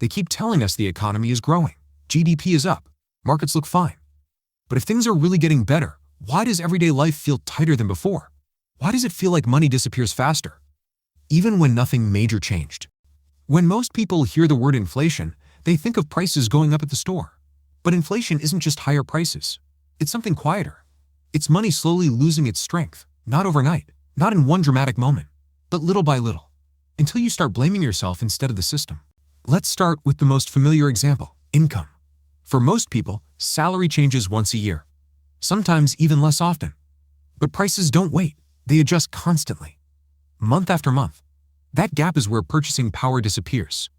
They keep telling us the economy is growing, GDP is up, markets look fine. But if things are really getting better, why does everyday life feel tighter than before? Why does it feel like money disappears faster, even when nothing major changed? When most people hear the word inflation, they think of prices going up at the store. But inflation isn't just higher prices. It's something quieter. It's money slowly losing its strength, not overnight, not in one dramatic moment, but little by little, until you start blaming yourself instead of the system. Let's start with the most familiar example, income. For most people, salary changes once a year, sometimes even less often. But prices don't wait, they adjust constantly, month after month. That gap is where purchasing power disappears.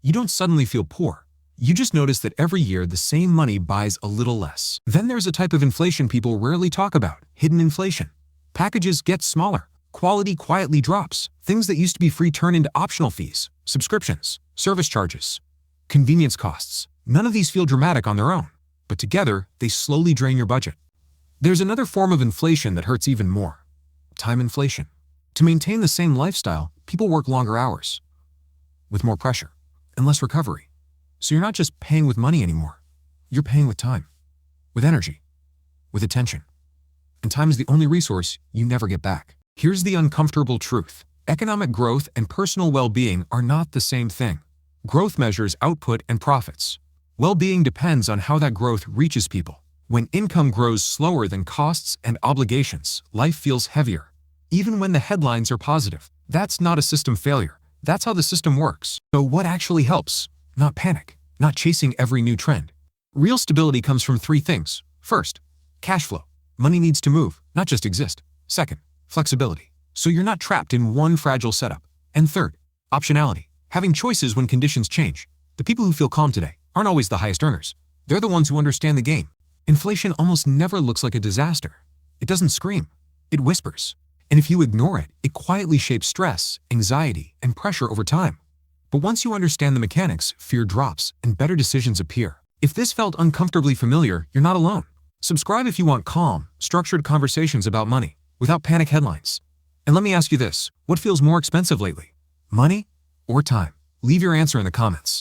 You don't suddenly feel poor. You just notice that every year the same money buys a little less. Then there's a type of inflation people rarely talk about, hidden inflation. Packages get smaller, quality quietly drops. Things that used to be free turn into optional fees, subscriptions, service charges, convenience costs. None of these feel dramatic on their own, but together they slowly drain your budget. There's another form of inflation that hurts even more, time inflation. To maintain the same lifestyle, people work longer hours, with more pressure and less recovery. So you're not just paying with money anymore. You're paying with time, with energy, with attention. And time is the only resource you never get back. Here's the uncomfortable truth. Economic growth and personal well-being are not the same thing. Growth measures output and profits. Well-being depends on how that growth reaches people. When income grows slower than costs and obligations, life feels heavier, even when the headlines are positive. That's not a system failure. That's how the system works. So what actually helps? Not panic, not chasing every new trend. Real stability comes from three things. First, cash flow. Money needs to move, not just exist. Second, flexibility, so you're not trapped in one fragile setup. And third, optionality, having choices when conditions change. The people who feel calm today aren't always the highest earners. They're the ones who understand the game. Inflation almost never looks like a disaster. It doesn't scream, it whispers. And if you ignore it, it quietly shapes stress, anxiety, and pressure over time. But once you understand the mechanics, fear drops and better decisions appear. If this felt uncomfortably familiar, you're not alone. Subscribe if you want calm, structured conversations about money, without panic headlines. And let me ask you this, what feels more expensive lately? Money or time? Leave your answer in the comments.